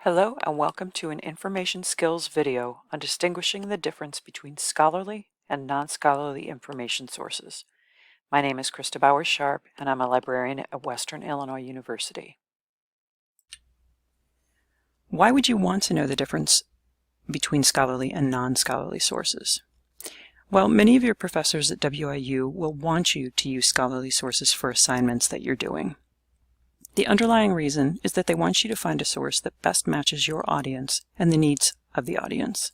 Hello and welcome to an information skills video on distinguishing the difference between scholarly and non-scholarly information sources. My name is Bowers-Sharpe and I'm a librarian at Western Illinois University. Why would you want to know the difference between scholarly and non-scholarly sources? Well, many of your professors at WIU will want you to use scholarly sources for assignments that you're doing. The underlying reason is that they want you to find a source that best matches your audience and the needs of the audience.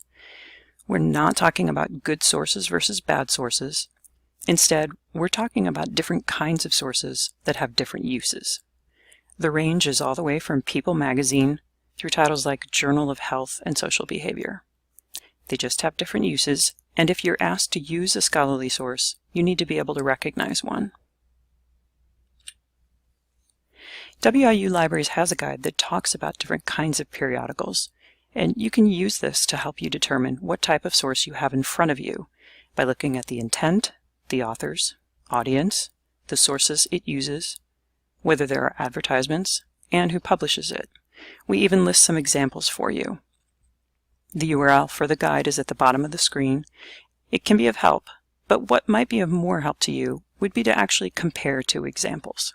We're not talking about good sources versus bad sources. Instead, we're talking about different kinds of sources that have different uses. The range is all the way from People magazine through titles like Journal of Health and Social Behavior. They just have different uses, and if you're asked to use a scholarly source, you need to be able to recognize one. WIU Libraries has a guide that talks about different kinds of periodicals, and you can use this to help you determine what type of source you have in front of you by looking at the intent, the authors, audience, the sources it uses, whether there are advertisements, and who publishes it. We even list some examples for you. The URL for the guide is at the bottom of the screen. It can be of help, but what might be of more help to you would be to actually compare two examples.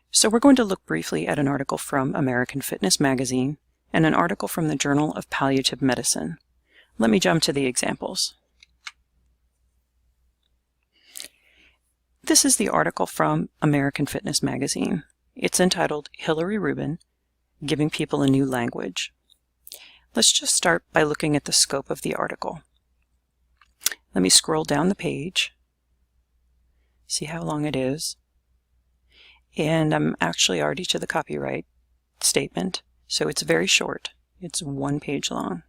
So we're going to look briefly at an article from American Fitness magazine and an article from the Journal of Palliative Medicine. Let me jump to the examples. This is the article from American Fitness magazine. It's entitled Hillary Rubin, Giving People a New Language. Let's just start by looking at the scope of the article. Let me scroll down the page, see how long it is. And I'm actually already to the copyright statement, so it's very short. It's 1 page long.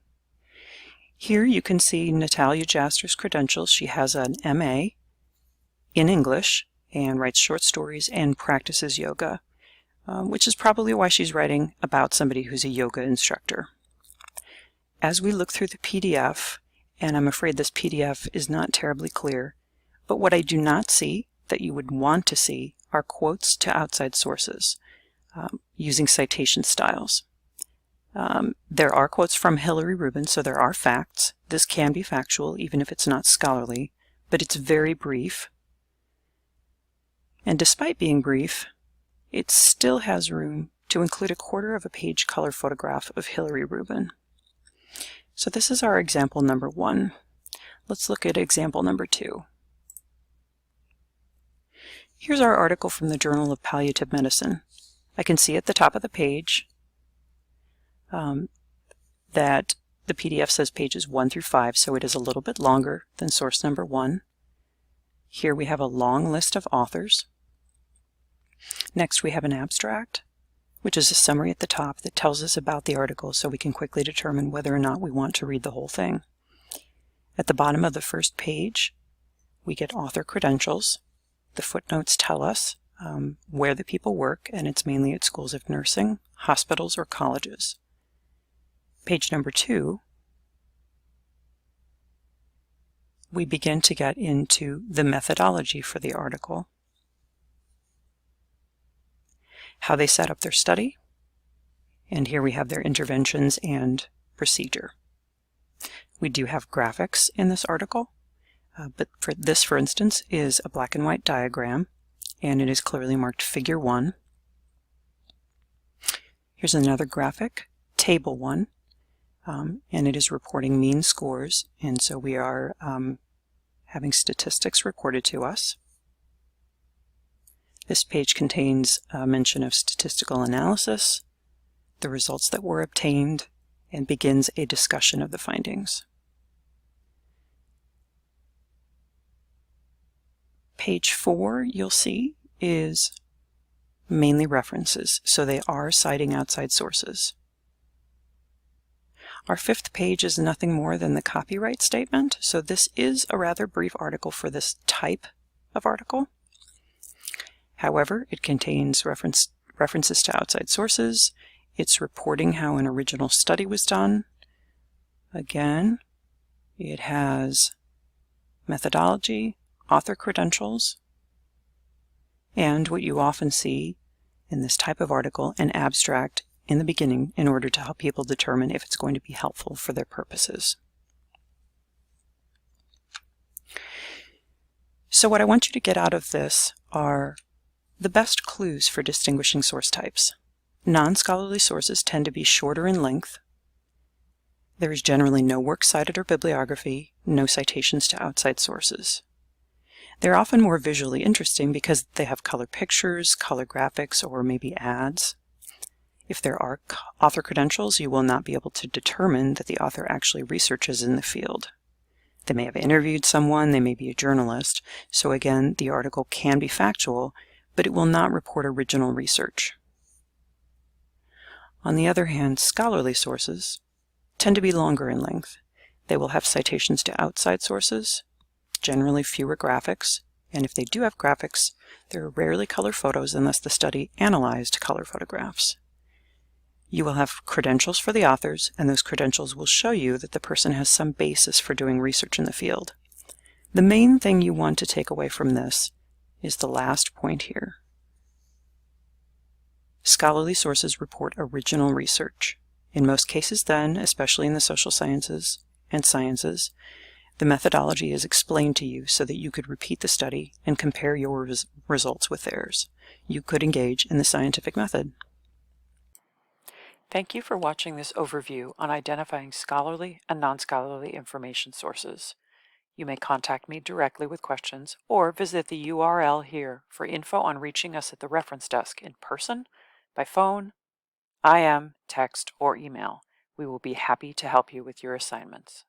Here you can see Natalia Jaster's credentials. She has an MA in English and writes short stories and practices yoga, which is probably why she's writing about somebody who's a yoga instructor. As we look through the PDF, and I'm afraid this PDF is not terribly clear, but what I do not see that you would want to see are quotes to outside sources using citation styles. There are quotes from Hillary Rubin, so there are facts. This can be factual, even if it's not scholarly, but it's very brief. And despite being brief, it still has room to include a 1/4 of a page color photograph of Hillary Rubin. So this is our example number 1. Let's look at example number 2. Here's our article from the Journal of Palliative Medicine. I can see at the top of the page that the PDF says pages 1 through 5, so it is a little bit longer than source number 1. Here we have a long list of authors. Next we have an abstract, which is a summary at the top that tells us about the article so we can quickly determine whether or not we want to read the whole thing. At the bottom of the first page, we get author credentials. The footnotes tell us where the people work, and it's mainly at schools of nursing, hospitals, or colleges. Page number 2, we begin to get into the methodology for the article, how they set up their study, and here we have their interventions and procedure. We do have graphics in this article. But for this, for instance, is a black and white diagram, and it is clearly marked Figure 1. Here's another graphic, Table 1, and it is reporting mean scores, and so we are having statistics reported to us. This page contains a mention of statistical analysis, the results that were obtained, and begins a discussion of the findings. Page 4, you'll see, is mainly references, so they are citing outside sources. Our 5th page is nothing more than the copyright statement, so this is a rather brief article for this type of article. However, it contains references to outside sources. It's reporting how an original study was done. Again, it has methodology, author credentials, and what you often see in this type of article an abstract in the beginning in order to help people determine if it's going to be helpful for their purposes. So what I want you to get out of this are the best clues for distinguishing source types. Non-scholarly sources tend to be shorter in length. There is generally no works cited or bibliography, no citations to outside sources. They're often more visually interesting because they have color pictures, color graphics, or maybe ads. If there are author credentials, you will not be able to determine that the author actually researches in the field. They may have interviewed someone, they may be a journalist, so again, the article can be factual, but it will not report original research. On the other hand, scholarly sources tend to be longer in length. They will have citations to outside sources, generally fewer graphics, and if they do have graphics, they're rarely color photos unless the study analyzed color photographs. You will have credentials for the authors, and those credentials will show you that the person has some basis for doing research in the field. The main thing you want to take away from this is the last point here. Scholarly sources report original research. In most cases then, especially in the social sciences and sciences, the methodology is explained to you so that you could repeat the study and compare your results with theirs. You could engage in the scientific method. Thank you for watching this overview on identifying scholarly and non-scholarly information sources. You may contact me directly with questions or visit the URL here for info on reaching us at the reference desk in person, by phone, IM, text, or email. We will be happy to help you with your assignments.